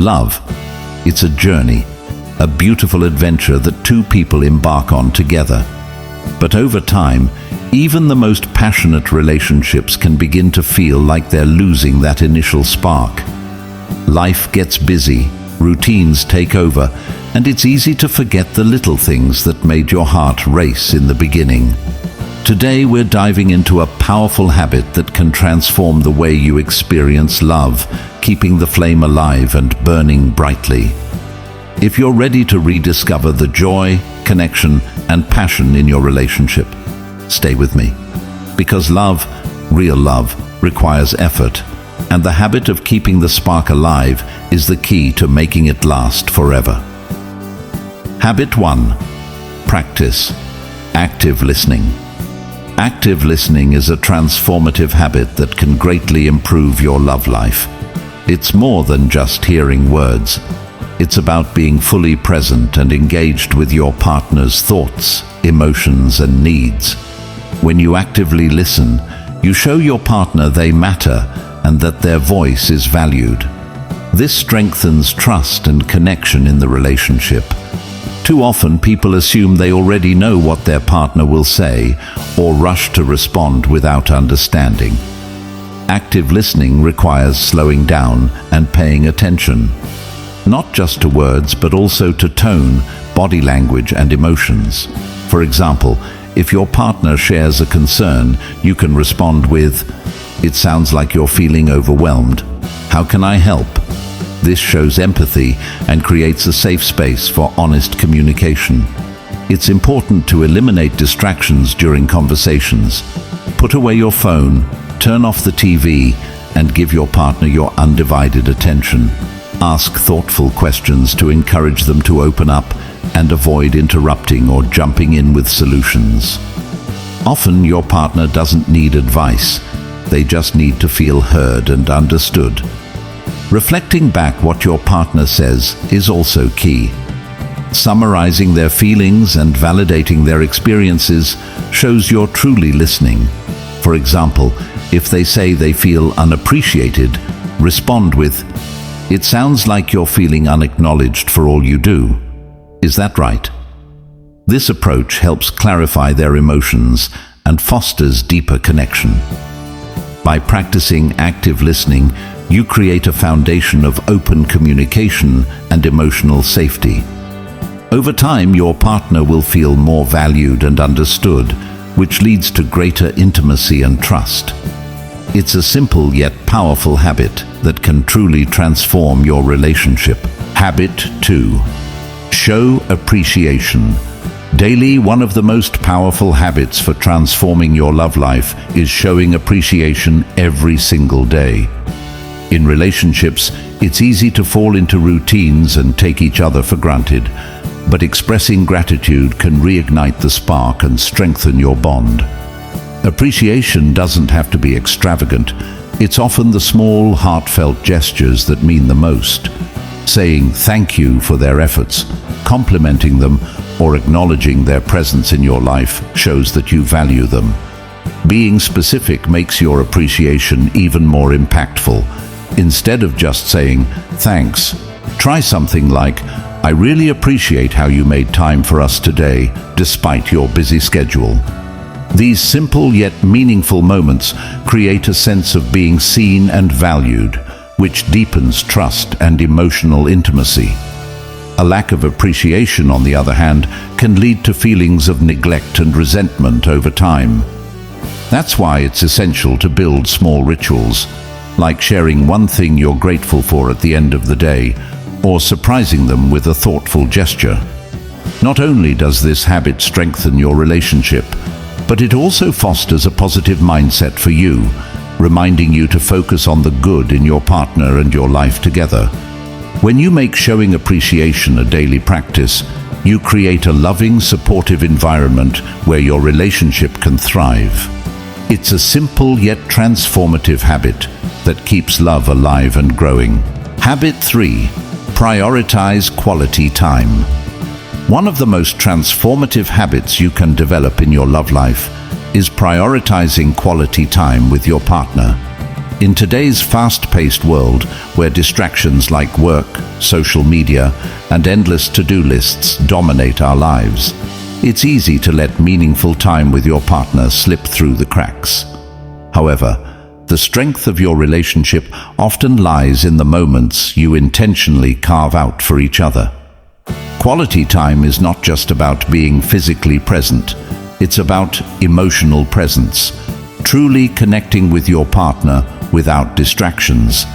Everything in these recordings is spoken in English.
Love. It's a journey, a beautiful adventure that two people embark on together. But over time, even the most passionate relationships can begin to feel like they're losing that initial spark. Life gets busy, routines take over, and it's easy to forget the little things that made your heart race in the beginning. Today we're diving into a powerful habit that can transform the way you experience love, keeping the flame alive and burning brightly. If you're ready to rediscover the joy, connection, and passion in your relationship, stay with me. Because love, real love, requires effort, and the habit of keeping the spark alive is the key to making it last forever. Habit 1. Practice active listening. Active listening is a transformative habit that can greatly improve your love life. It's more than just hearing words. It's about being fully present and engaged with your partner's thoughts, emotions, and needs. When you actively listen, you show your partner they matter and that their voice is valued. This strengthens trust and connection in the relationship. Too often, people assume they already know what their partner will say or rush to respond without understanding. Active listening requires slowing down and paying attention, not just to words but also to tone, body language, and emotions. For example, if your partner shares a concern, you can respond with, "It sounds like you're feeling overwhelmed. How can I help?" This shows empathy and creates a safe space for honest communication. It's important to eliminate distractions during conversations. Put away your phone, turn off the TV, and give your partner your undivided attention. Ask thoughtful questions to encourage them to open up and avoid interrupting or jumping in with solutions. Often your partner doesn't need advice. They just need to feel heard and understood. Reflecting back what your partner says is also key. Summarizing their feelings and validating their experiences shows you're truly listening. For example, if they say they feel unappreciated, respond with, "It sounds like you're feeling unacknowledged for all you do. Is that right?" This approach helps clarify their emotions and fosters deeper connection. By practicing active listening, you create a foundation of open communication and emotional safety. Over time, your partner will feel more valued and understood, which leads to greater intimacy and trust. It's a simple yet powerful habit that can truly transform your relationship. Habit 2. Show appreciation. Daily, one of the most powerful habits for transforming your love life is showing appreciation every single day. In relationships, it's easy to fall into routines and take each other for granted, but expressing gratitude can reignite the spark and strengthen your bond. Appreciation doesn't have to be extravagant. It's often the small, heartfelt gestures that mean the most. Saying thank you for their efforts, complimenting them, or acknowledging their presence in your life shows that you value them. Being specific makes your appreciation even more impactful. Instead of just saying, "Thanks," try something like, "I really appreciate how you made time for us today, despite your busy schedule." These simple yet meaningful moments create a sense of being seen and valued, which deepens trust and emotional intimacy. A lack of appreciation, on the other hand, can lead to feelings of neglect and resentment over time. That's why it's essential to build small rituals, like sharing one thing you're grateful for at the end of the day, or surprising them with a thoughtful gesture. Not only does this habit strengthen your relationship, but it also fosters a positive mindset for you, reminding you to focus on the good in your partner and your life together. When you make showing appreciation a daily practice, you create a loving, supportive environment where your relationship can thrive. It's a simple yet transformative habit that keeps love alive and growing. Habit 3. Prioritize quality time. One of the most transformative habits you can develop in your love life is prioritizing quality time with your partner. In today's fast-paced world, where distractions like work, social media, and endless to-do lists dominate our lives, it's easy to let meaningful time with your partner slip through the cracks. However, the strength of your relationship often lies in the moments you intentionally carve out for each other. Quality time is not just about being physically present, it's about emotional presence, truly connecting with your partner without distractions.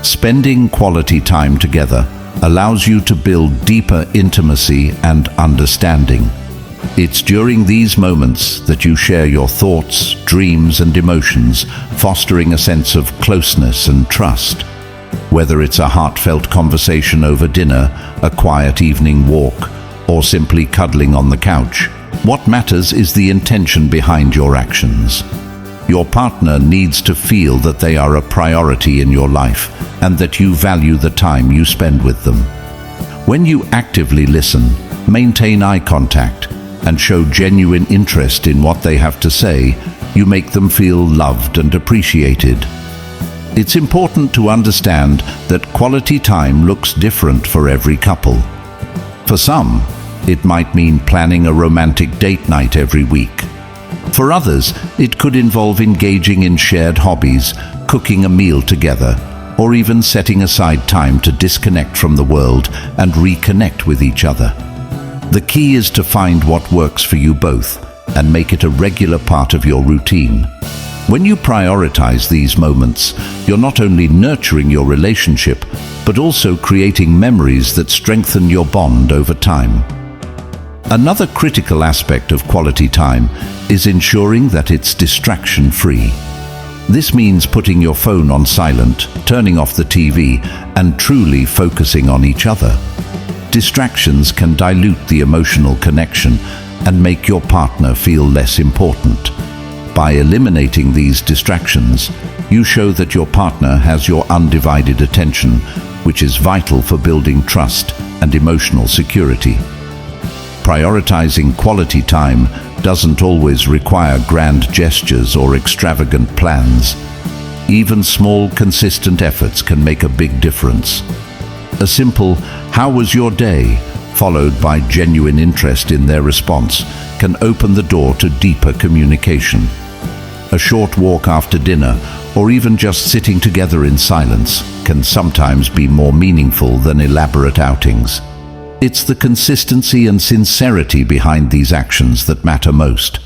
Spending quality time together allows you to build deeper intimacy and understanding. It's during these moments that you share your thoughts, dreams, and emotions, fostering a sense of closeness and trust. Whether it's a heartfelt conversation over dinner, a quiet evening walk, or simply cuddling on the couch, what matters is the intention behind your actions. Your partner needs to feel that they are a priority in your life and that you value the time you spend with them. When you actively listen, maintain eye contact, and show genuine interest in what they have to say, you make them feel loved and appreciated. It's important to understand that quality time looks different for every couple. For some, it might mean planning a romantic date night every week. For others, it could involve engaging in shared hobbies, cooking a meal together, or even setting aside time to disconnect from the world and reconnect with each other. The key is to find what works for you both and make it a regular part of your routine. When you prioritize these moments, you're not only nurturing your relationship, but also creating memories that strengthen your bond over time. Another critical aspect of quality time is ensuring that it's distraction-free. This means putting your phone on silent, turning off the TV, and truly focusing on each other. Distractions can dilute the emotional connection and make your partner feel less important. By eliminating these distractions, you show that your partner has your undivided attention, which is vital for building trust and emotional security. Prioritizing quality time doesn't always require grand gestures or extravagant plans. Even small, consistent efforts can make a big difference. A simple "How was your day?" followed by genuine interest in their response can open the door to deeper communication. A short walk after dinner, or even just sitting together in silence, can sometimes be more meaningful than elaborate outings. It's the consistency and sincerity behind these actions that matter most.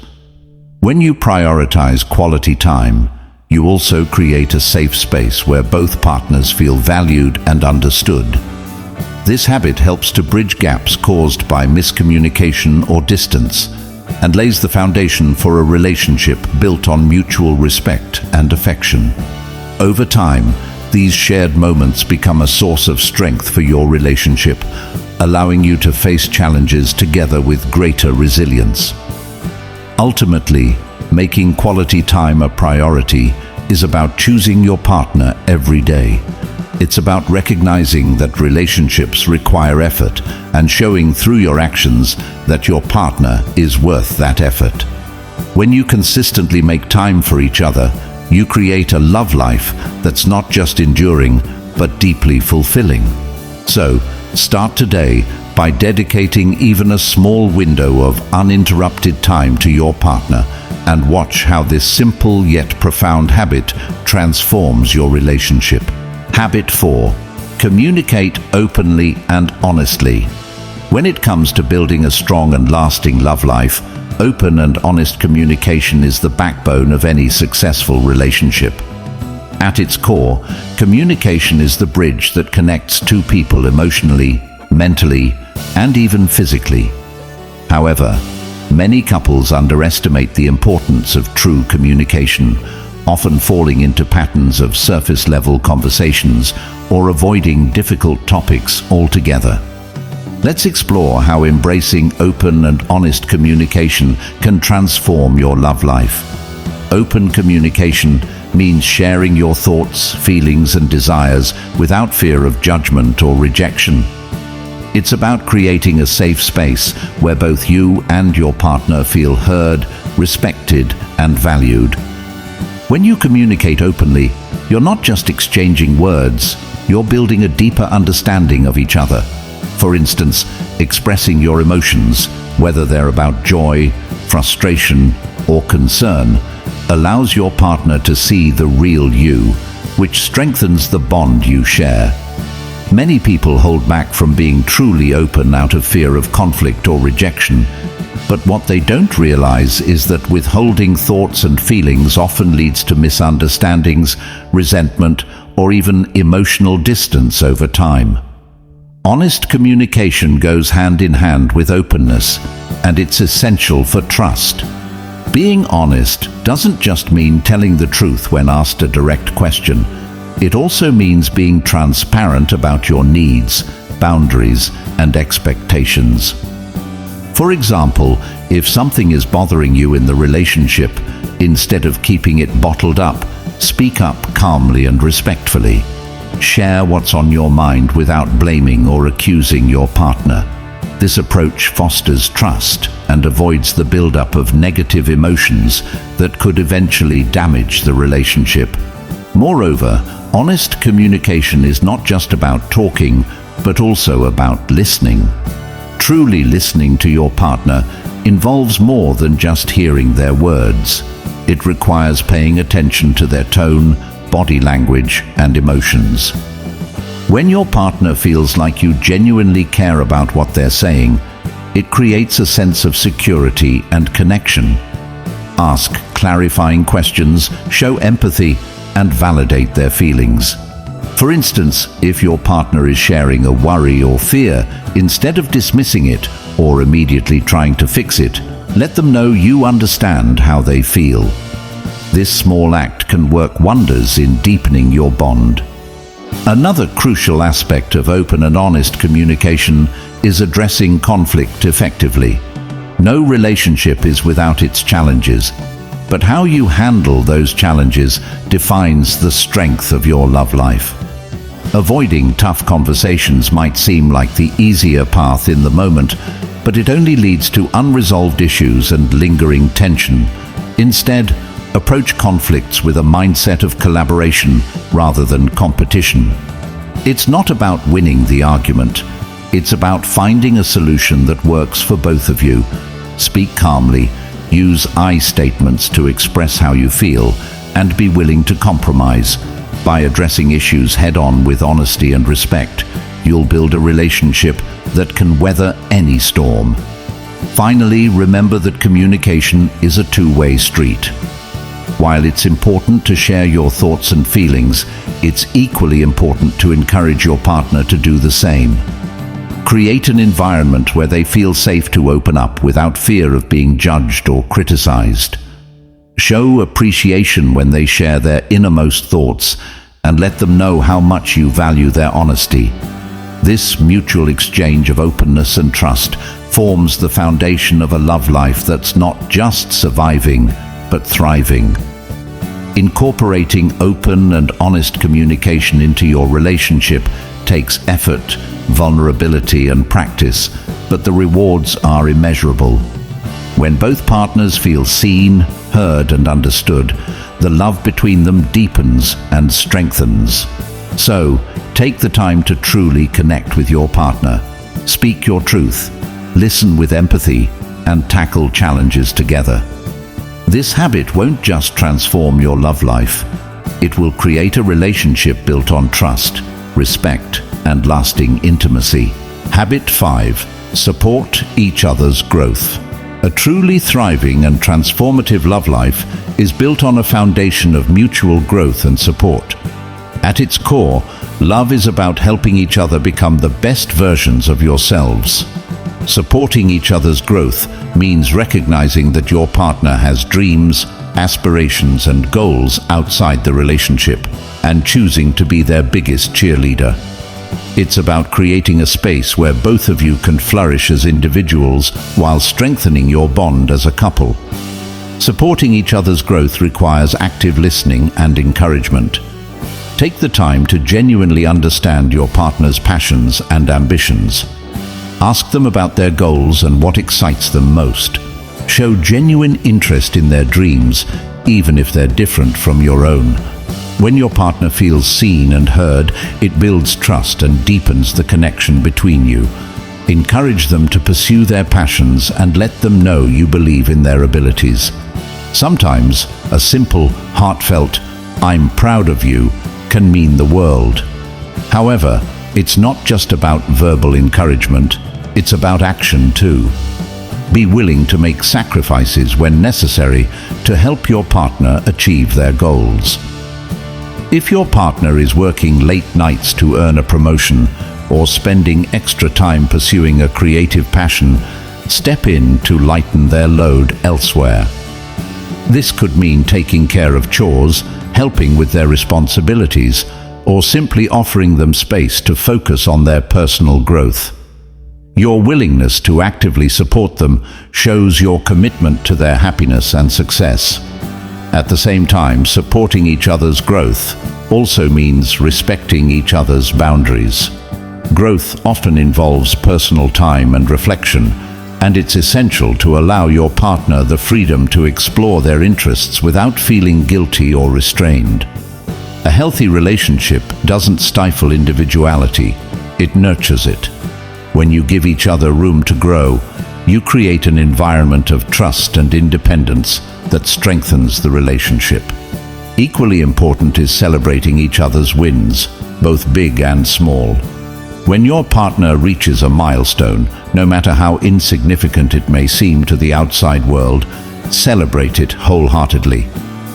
When you prioritize quality time, you also create a safe space where both partners feel valued and understood. This habit helps to bridge gaps caused by miscommunication or distance, and lays the foundation for a relationship built on mutual respect and affection. Over time, these shared moments become a source of strength for your relationship, allowing you to face challenges together with greater resilience. Ultimately, making quality time a priority is about choosing your partner every day. It's about recognizing that relationships require effort and showing through your actions that your partner is worth that effort. When you consistently make time for each other, you create a love life that's not just enduring, but deeply fulfilling. So, start today by dedicating even a small window of uninterrupted time to your partner, and watch how this simple yet profound habit transforms your relationship. Habit 4. Communicate openly and honestly. When it comes to building a strong and lasting love life, open and honest communication is the backbone of any successful relationship. At its core, communication is the bridge that connects two people emotionally, mentally, and even physically. However, many couples underestimate the importance of true communication, often falling into patterns of surface-level conversations or avoiding difficult topics altogether. Let's explore how embracing open and honest communication can transform your love life. Open communication means sharing your thoughts, feelings, and desires without fear of judgment or rejection. It's about creating a safe space where both you and your partner feel heard, respected, and valued. When you communicate openly, You're not just exchanging words, you're building a deeper understanding of each other. For instance, expressing your emotions, whether they're about joy, frustration, or concern, allows your partner to see the real you, which strengthens the bond you share. Many people hold back from being truly open out of fear of conflict or rejection, but what they don't realize is that withholding thoughts and feelings often leads to misunderstandings, resentment, or even emotional distance over time. Honest communication goes hand in hand with openness, and it's essential for trust. Being honest doesn't just mean telling the truth when asked a direct question. It also means being transparent about your needs, boundaries, and expectations. For example, if something is bothering you in the relationship, instead of keeping it bottled up, speak up calmly and respectfully. Share what's on your mind without blaming or accusing your partner. This approach fosters trust and avoids the buildup of negative emotions that could eventually damage the relationship. Moreover, honest communication is not just about talking, but also about listening. Truly listening to your partner involves more than just hearing their words. It requires paying attention to their tone, body language, and emotions. When your partner feels like you genuinely care about what they're saying, it creates a sense of security and connection. Ask clarifying questions, show empathy, and validate their feelings. For instance, if your partner is sharing a worry or fear, instead of dismissing it or immediately trying to fix it, let them know you understand how they feel. This small act can work wonders in deepening your bond. Another crucial aspect of open and honest communication is addressing conflict effectively. No relationship is without its challenges, but how you handle those challenges defines the strength of your love life. Avoiding tough conversations might seem like the easier path in the moment, but it only leads to unresolved issues and lingering tension. Instead, approach conflicts with a mindset of collaboration rather than competition. It's not about winning the argument. It's about finding a solution that works for both of you. Speak calmly, use I statements to express how you feel, and be willing to compromise. By addressing issues head-on with honesty and respect, you'll build a relationship that can weather any storm. Finally, remember that communication is a two-way street. While it's important to share your thoughts and feelings, it's equally important to encourage your partner to do the same. Create an environment where they feel safe to open up without fear of being judged or criticized. Show appreciation when they share their innermost thoughts, and let them know how much you value their honesty. This mutual exchange of openness and trust forms the foundation of a love life that's not just surviving, but thriving. Incorporating open and honest communication into your relationship takes effort, vulnerability, and practice, but the rewards are immeasurable. When both partners feel seen, heard, and understood, the love between them deepens and strengthens. So, take the time to truly connect with your partner. Speak your truth, listen with empathy, and tackle challenges together. This habit won't just transform your love life. It will create a relationship built on trust, respect, and lasting intimacy. Habit 5. Support each other's growth. A truly thriving and transformative love life is built on a foundation of mutual growth and support. At its core, love is about helping each other become the best versions of yourselves. Supporting each other's growth means recognizing that your partner has dreams, aspirations, and goals outside the relationship, and choosing to be their biggest cheerleader. It's about creating a space where both of you can flourish as individuals while strengthening your bond as a couple. Supporting each other's growth requires active listening and encouragement. Take the time to genuinely understand your partner's passions and ambitions. Ask them about their goals and what excites them most. Show genuine interest in their dreams, even if they're different from your own. When your partner feels seen and heard, it builds trust and deepens the connection between you. Encourage them to pursue their passions and let them know you believe in their abilities. Sometimes a simple, heartfelt, "I'm proud of you," can mean the world. However, it's not just about verbal encouragement, it's about action too. Be willing to make sacrifices when necessary to help your partner achieve their goals. If your partner is working late nights to earn a promotion or spending extra time pursuing a creative passion, step in to lighten their load elsewhere. This could mean taking care of chores, helping with their responsibilities, or simply offering them space to focus on their personal growth. Your willingness to actively support them shows your commitment to their happiness and success. At the same time, supporting each other's growth also means respecting each other's boundaries. Growth often involves personal time and reflection, and it's essential to allow your partner the freedom to explore their interests without feeling guilty or restrained. A healthy relationship doesn't stifle individuality, it nurtures it. When you give each other room to grow, you create an environment of trust and independence that strengthens the relationship. Equally important is celebrating each other's wins, both big and small. When your partner reaches a milestone, no matter how insignificant it may seem to the outside world, celebrate it wholeheartedly.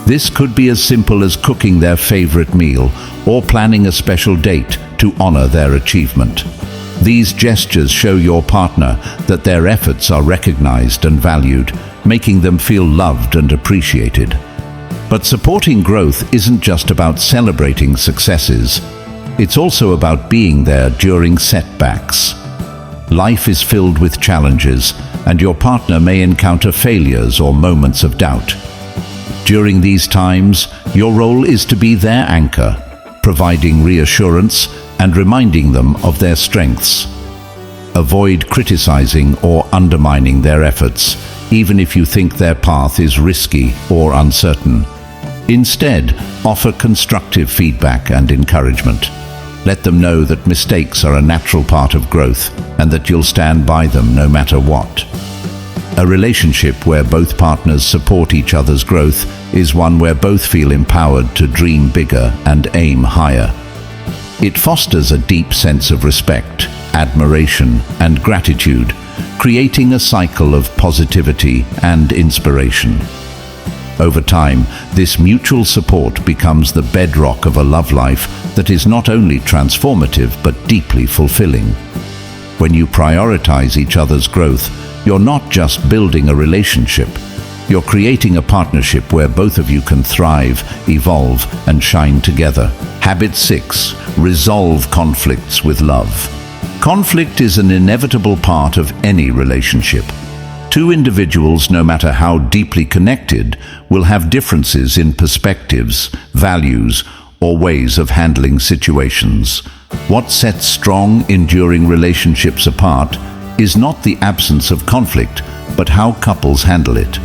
This could be as simple as cooking their favorite meal or planning a special date to honor their achievement. These gestures show your partner that their efforts are recognized and valued, making them feel loved and appreciated. But supporting growth isn't just about celebrating successes. It's also about being there during setbacks. Life is filled with challenges, and your partner may encounter failures or moments of doubt. During these times, your role is to be their anchor, providing reassurance and reminding them of their strengths. Avoid criticizing or undermining their efforts, even if you think their path is risky or uncertain. Instead, offer constructive feedback and encouragement. Let them know that mistakes are a natural part of growth and that you'll stand by them no matter what. A relationship where both partners support each other's growth is one where both feel empowered to dream bigger and aim higher. It fosters a deep sense of respect, admiration, and gratitude, creating a cycle of positivity and inspiration. Over time, this mutual support becomes the bedrock of a love life that is not only transformative but deeply fulfilling. When you prioritize each other's growth, you're not just building a relationship, you're creating a partnership where both of you can thrive, evolve, and shine together. Habit 6. Resolve conflicts with love. Conflict is an inevitable part of any relationship. Two individuals, no matter how deeply connected, will have differences in perspectives, values, or ways of handling situations. What sets strong, enduring relationships apart is not the absence of conflict, but how couples handle it.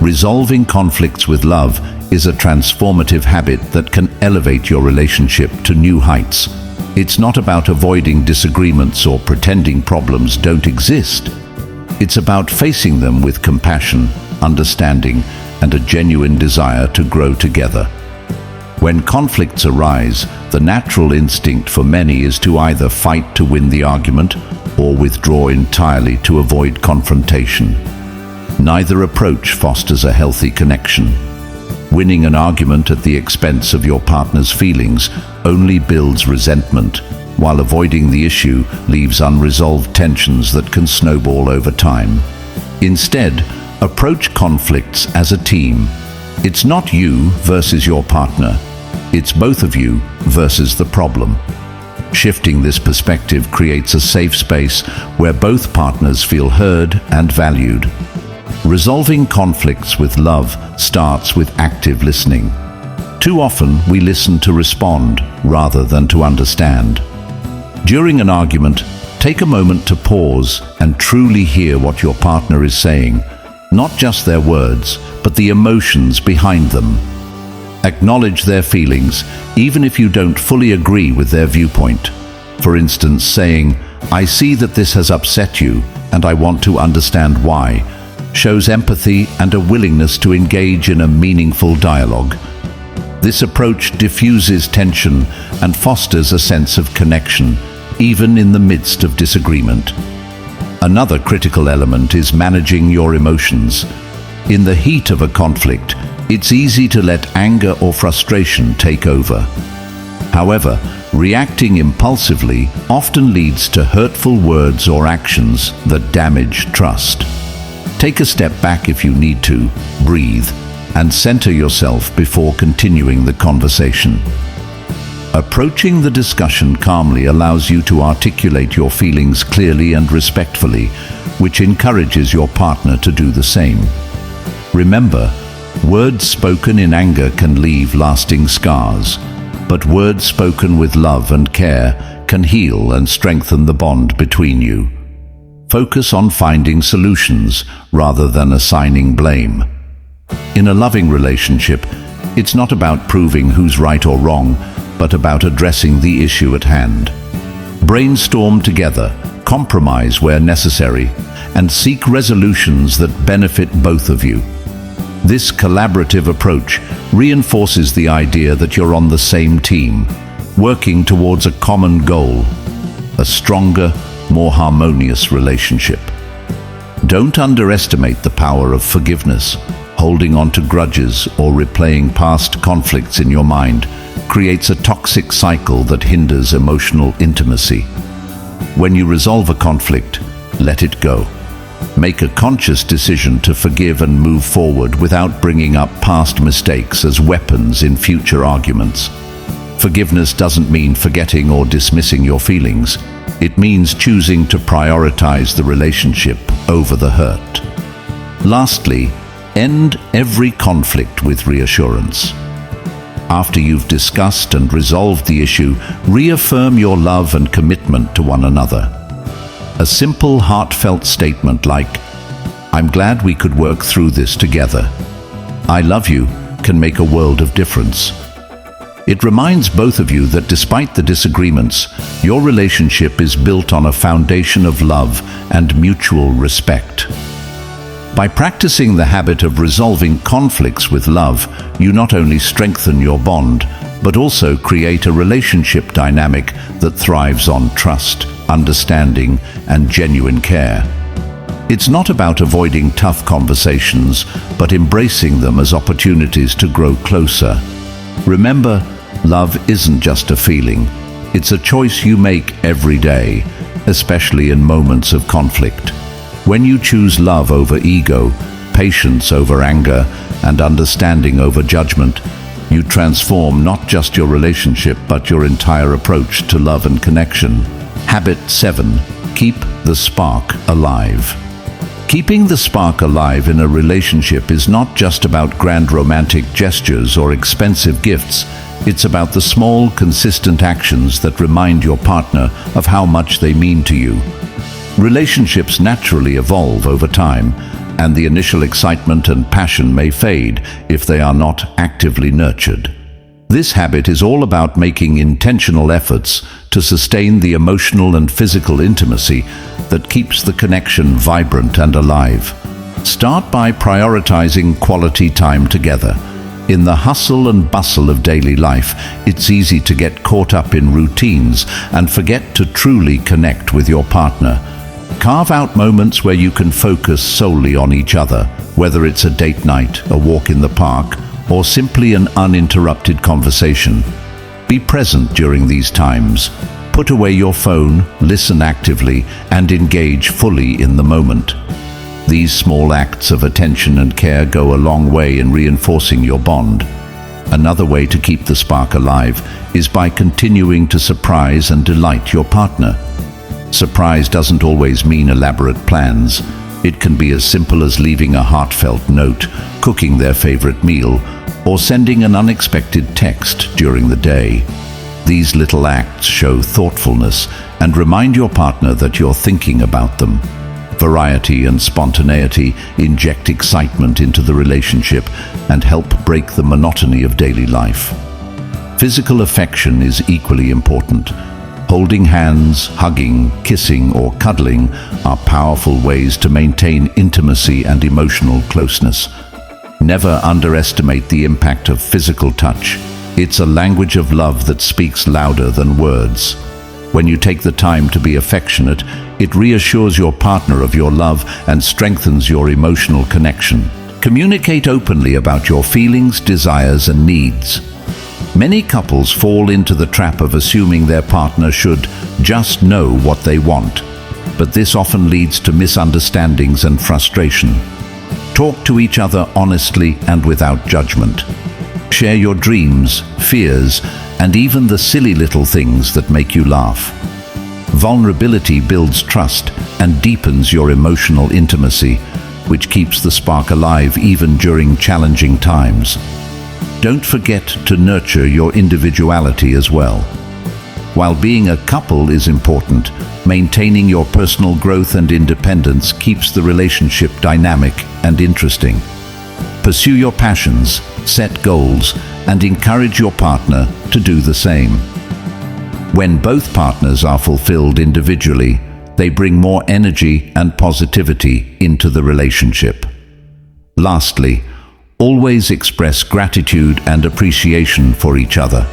Resolving conflicts with love is a transformative habit that can elevate your relationship to new heights. It's not about avoiding disagreements or pretending problems don't exist. It's about facing them with compassion, understanding, and a genuine desire to grow together. When conflicts arise, the natural instinct for many is to either fight to win the argument or withdraw entirely to avoid confrontation. Neither approach fosters a healthy connection. Winning an argument at the expense of your partner's feelings only builds resentment, while avoiding the issue leaves unresolved tensions that can snowball over time. Instead, approach conflicts as a team. It's not you versus your partner. It's both of you versus the problem. Shifting this perspective creates a safe space where both partners feel heard and valued. Resolving conflicts with love starts with active listening. Too often, we listen to respond rather than to understand. During an argument, take a moment to pause and truly hear what your partner is saying, not just their words, but the emotions behind them. Acknowledge their feelings, even if you don't fully agree with their viewpoint. For instance, saying, "I see that this has upset you, and I want to understand why," shows empathy and a willingness to engage in a meaningful dialogue. This approach diffuses tension and fosters a sense of connection, even in the midst of disagreement. Another critical element is managing your emotions. In the heat of a conflict, it's easy to let anger or frustration take over. However, reacting impulsively often leads to hurtful words or actions that damage trust. Take a step back if you need to, breathe, and center yourself before continuing the conversation. Approaching the discussion calmly allows you to articulate your feelings clearly and respectfully, which encourages your partner to do the same. Remember, words spoken in anger can leave lasting scars, but words spoken with love and care can heal and strengthen the bond between you. Focus on finding solutions rather than assigning blame. In a loving relationship, it's not about proving who's right or wrong, but about addressing the issue at hand. Brainstorm together, compromise where necessary, and seek resolutions that benefit both of you. This collaborative approach reinforces the idea that you're on the same team, working towards a common goal, a stronger, more harmonious relationship. Don't underestimate the power of forgiveness. Holding on to grudges or replaying past conflicts in your mind creates a toxic cycle that hinders emotional intimacy. When you resolve a conflict, let it go. Make a conscious decision to forgive and move forward without bringing up past mistakes as weapons in future arguments. Forgiveness doesn't mean forgetting or dismissing your feelings. It means choosing to prioritize the relationship over the hurt. Lastly, end every conflict with reassurance. After you've discussed and resolved the issue, reaffirm your love and commitment to one another. A simple, heartfelt statement like, "I'm glad we could work through this together. I love you," can make a world of difference. It reminds both of you that despite the disagreements, your relationship is built on a foundation of love and mutual respect. By practicing the habit of resolving conflicts with love, you not only strengthen your bond, but also create a relationship dynamic that thrives on trust, understanding, and genuine care. It's not about avoiding tough conversations, but embracing them as opportunities to grow closer. Remember, love isn't just a feeling. It's a choice you make every day, especially in moments of conflict. When you choose love over ego, patience over anger, and understanding over judgment, you transform not just your relationship, but your entire approach to love and connection. Habit 7. Keep the spark alive. Keeping the spark alive in a relationship is not just about grand romantic gestures or expensive gifts. It's about the small, consistent actions that remind your partner of how much they mean to you. Relationships naturally evolve over time, and the initial excitement and passion may fade if they are not actively nurtured. This habit is all about making intentional efforts to sustain the emotional and physical intimacy that keeps the connection vibrant and alive. Start by prioritizing quality time together. In the hustle and bustle of daily life, it's easy to get caught up in routines and forget to truly connect with your partner. Carve out moments where you can focus solely on each other, whether it's a date night, a walk in the park, or simply an uninterrupted conversation. Be present during these times. Put away your phone, listen actively, and engage fully in the moment. These small acts of attention and care go a long way in reinforcing your bond. Another way to keep the spark alive is by continuing to surprise and delight your partner. Surprise doesn't always mean elaborate plans. It can be as simple as leaving a heartfelt note, cooking their favorite meal, or sending an unexpected text during the day. These little acts show thoughtfulness and remind your partner that you're thinking about them. Variety and spontaneity inject excitement into the relationship and help break the monotony of daily life. Physical affection is equally important. Holding hands, hugging, kissing, or cuddling are powerful ways to maintain intimacy and emotional closeness. Never underestimate the impact of physical touch. It's a language of love that speaks louder than words. When you take the time to be affectionate, it reassures your partner of your love and strengthens your emotional connection. Communicate openly about your feelings, desires, and needs. Many couples fall into the trap of assuming their partner should just know what they want, but this often leads to misunderstandings and frustration. Talk to each other honestly and without judgment. Share your dreams, fears, and even the silly little things that make you laugh. Vulnerability builds trust and deepens your emotional intimacy, which keeps the spark alive even during challenging times. Don't forget to nurture your individuality as well. While being a couple is important, maintaining your personal growth and independence keeps the relationship dynamic and interesting. Pursue your passions, set goals, and encourage your partner to do the same. When both partners are fulfilled individually, they bring more energy and positivity into the relationship. Lastly, always express gratitude and appreciation for each other.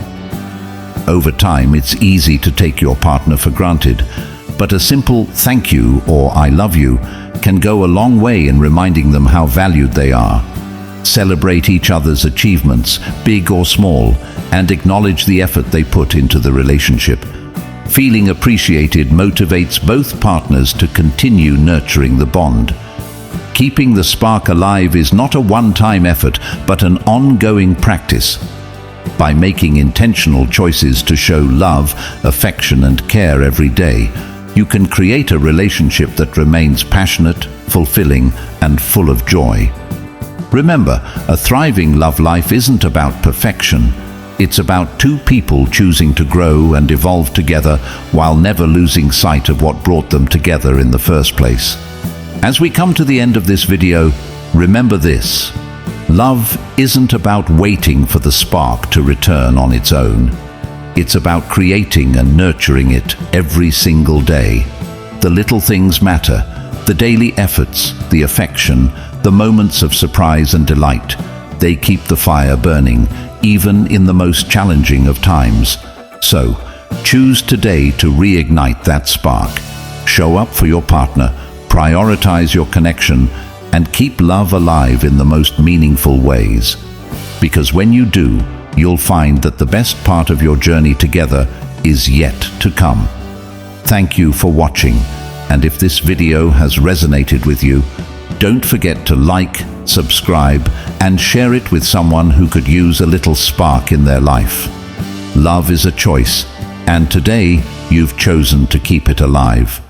Over time, it's easy to take your partner for granted, but a simple "thank you" or "I love you" can go a long way in reminding them how valued they are. Celebrate each other's achievements, big or small, and acknowledge the effort they put into the relationship. Feeling appreciated motivates both partners to continue nurturing the bond. Keeping the spark alive is not a one-time effort, but an ongoing practice. By making intentional choices to show love, affection, and care every day, you can create a relationship that remains passionate, fulfilling, and full of joy. Remember, a thriving love life isn't about perfection. It's about two people choosing to grow and evolve together while never losing sight of what brought them together in the first place. As we come to the end of this video, remember this: love isn't about waiting for the spark to return on its own. It's about creating and nurturing it every single day. The little things matter: the daily efforts, the affection, the moments of surprise and delight. They keep the fire burning, even in the most challenging of times. So, choose today to reignite that spark. Show up for your partner, prioritize your connection, and keep love alive in the most meaningful ways. Because when you do, you'll find that the best part of your journey together is yet to come. Thank you for watching, and if this video has resonated with you, don't forget to like, subscribe, and share it with someone who could use a little spark in their life. Love is a choice, and today you've chosen to keep it alive.